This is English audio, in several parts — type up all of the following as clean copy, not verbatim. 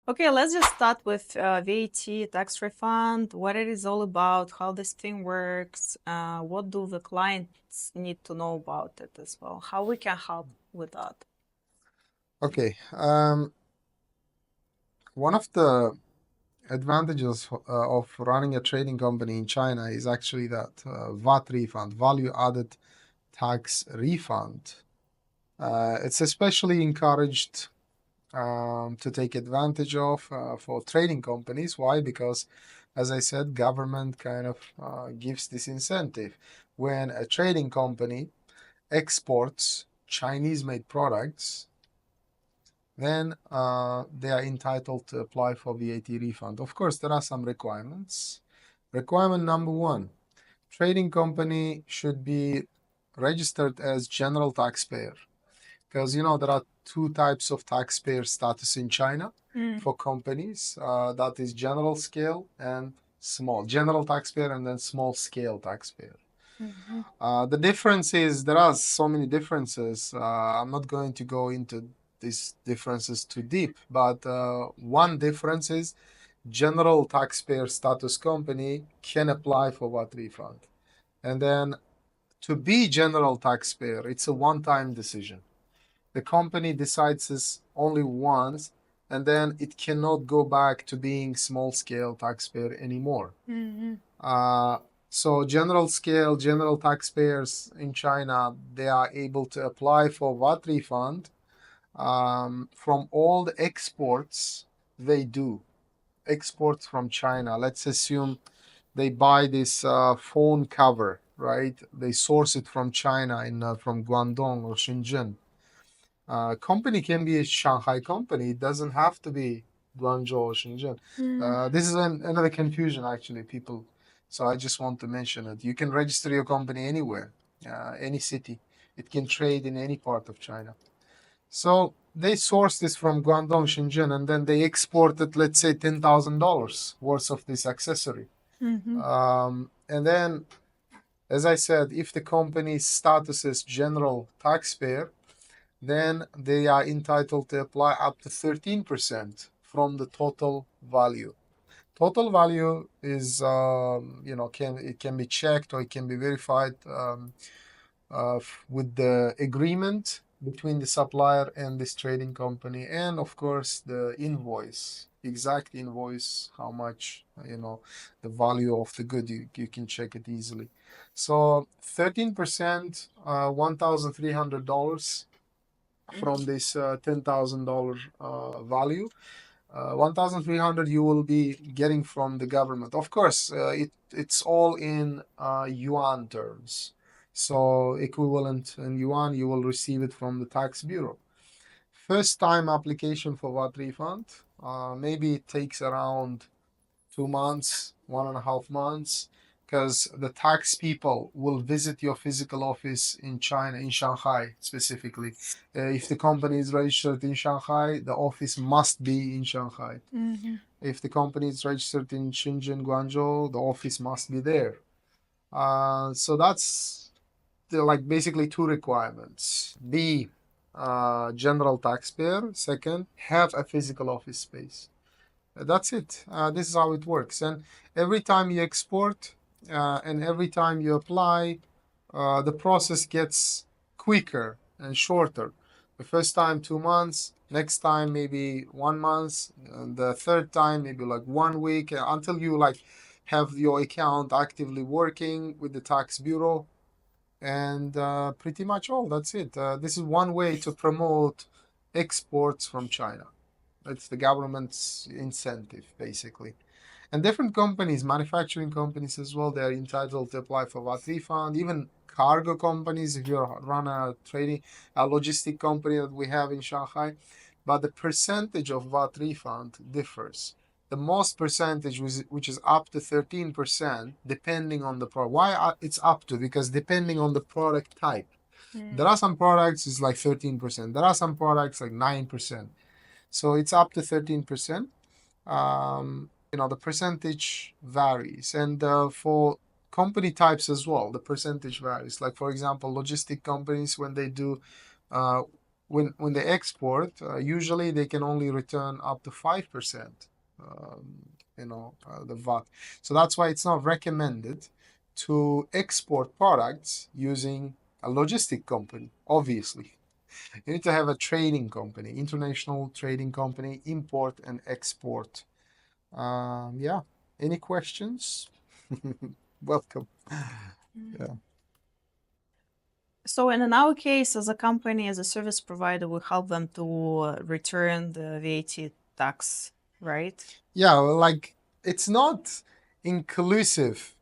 Okay, let's just start with VAT tax refund, what it is all about, how this thing works, what do the clients need to know about it as well, how we can help with that. Okay. One of the advantages of running a trading company in China is actually that VAT refund, value added tax refund. It's especially encouraged to take advantage of for trading companies. Why? Because, as I said, government kind of gives this incentive. When a trading company exports Chinese-made products, then they are entitled to apply for VAT refund. Of course, there are some requirements. Requirement number one, trading company should be registered as general taxpayer, because there are two types of taxpayer status in China for companies. That is general scale and small. General taxpayer and then small scale taxpayer. The difference is there are so many differences. I'm not going to go into these differences too deep, but one difference is general taxpayer status company can apply for VAT refund. And then to be general taxpayer, it's a one-time decision. The company decides this only once, and then it cannot go back to being small-scale taxpayer anymore. So general taxpayers in China, they are able to apply for VAT refund from all the exports they do. Exports from China. Let's assume they buy this phone cover, right? They source it from China from Guangdong or Shenzhen. Company can be a Shanghai company. It doesn't have to be Guangzhou or Shenzhen. This is another confusion, actually, people. So I just want to mention it. You can register your company anywhere, any city. It can trade in any part of China. So they source this from Guangdong, Shenzhen, and then they exported, let's say, $10,000 worth of this accessory. And then, as I said, if the company's status is general taxpayer, then they are entitled to apply up to 13% from the total value. Total value is, it can be checked or it can be verified with the agreement between the supplier and this trading company, and of course the invoice, exact invoice, how much, the value of the good, you can check it easily. So 13%, $1,300 from this $10,000 value. 1,300 you will be getting from the government. Of course, it's all in yuan terms. So equivalent in yuan, you will receive it from the tax bureau. First time application for VAT refund, maybe it takes around 2 months, 1.5 months, because the tax people will visit your physical office in China, in Shanghai specifically. If the company is registered in Shanghai, the office must be in Shanghai. If the company is registered in Shenzhen, Guangzhou, the office must be there. So that's like basically two requirements: be general taxpayer. Second, have a physical office space. That's it. This is how it works. And every time you export and every time you apply, the process gets quicker and shorter. The first time, 2 months. Next time, maybe 1 month. And the third time, maybe like 1 week, until you like have your account actively working with the tax bureau. And pretty much all. That's it. This is one way to promote exports from China. It's the government's incentive, basically. And different companies, manufacturing companies as well, they're entitled to apply for VAT refund. Even cargo companies, if you run a logistic company that we have in Shanghai, but the percentage of VAT refund differs. The most percentage, which is up to 13%, depending on the product. Why it's up to? Because depending on the product type. There are some products it's like 13%. There are some products like 9%. So it's up to 13%. The percentage varies. And for company types as well, the percentage varies. Like, for example, logistic companies, when they do when they export, usually they can only return up to 5%, the VAT. So that's why it's not recommended to export products using a logistic company, obviously. You need to have a trading company, international trading company, import and export. Yeah. Any questions? Welcome. Yeah. So in our case, as a company, as a service provider, we help them to return the VAT tax, right? Yeah, like it's not inclusive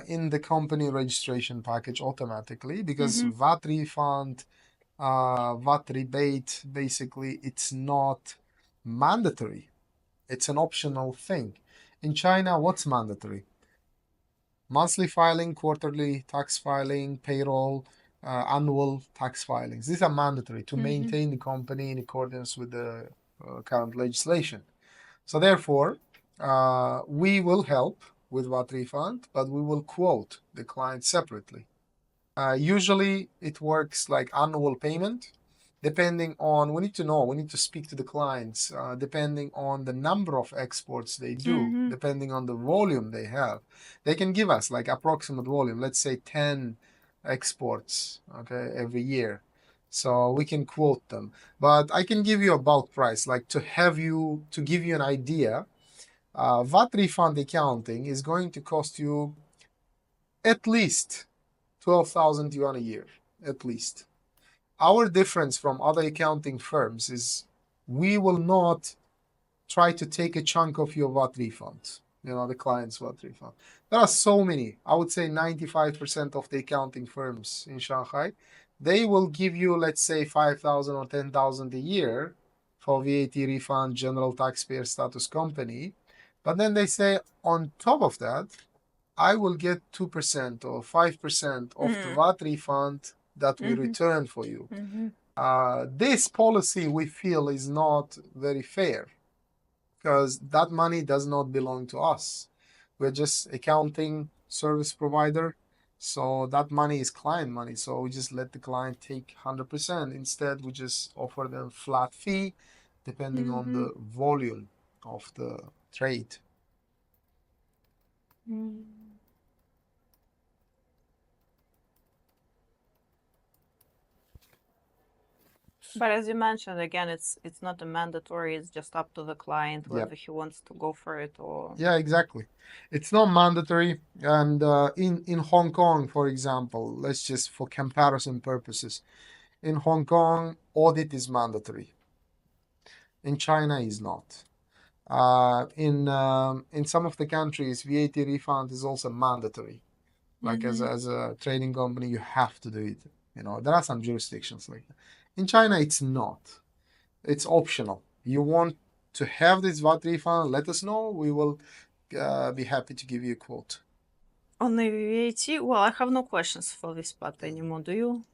in the company registration package automatically because VAT refund, VAT rebate, basically, it's not mandatory. It's an optional thing. In China, what's mandatory? Monthly filing, quarterly tax filing, payroll, annual tax filings. These are mandatory to maintain the company in accordance with the current legislation. So therefore, we will help with VAT refund, but we will quote the client separately. Usually it works like annual payment, depending on, we need to speak to the clients, depending on the number of exports they do, depending on the volume they have. They can give us like approximate volume, let's say 10 exports, okay, every year. So we can quote them. But I can give you a bulk price, like to give you an idea. VAT refund accounting is going to cost you at least 12,000 yuan a year, at least. Our difference from other accounting firms is we will not try to take a chunk of your VAT refund, the client's VAT refund. There are so many, I would say 95% of the accounting firms in Shanghai, they will give you, let's say, 5,000 or 10,000 a year for VAT refund, general taxpayer status company. But then they say, on top of that, I will get 2% or 5% of the VAT refund that we return for you. This policy we feel is not very fair because that money does not belong to us. We're just accounting service provider. So that money is client money. So we just let the client take 100%. Instead, we just offer them flat fee depending on the volume of the trade. But as you mentioned, again, it's not a mandatory. It's just up to the client whether he wants to go for it or. Yeah, exactly. It's not mandatory. And in Hong Kong, for example, let's just for comparison purposes, in Hong Kong, audit is mandatory. In China, is not. In some of the countries, VAT refund is also mandatory. Like as a trading company, you have to do it. There are some jurisdictions like that. In China, it's not. It's optional. You want to have this VAT refund, let us know. We will be happy to give you a quote. On the VAT, well, I have no questions for this part anymore. Do you?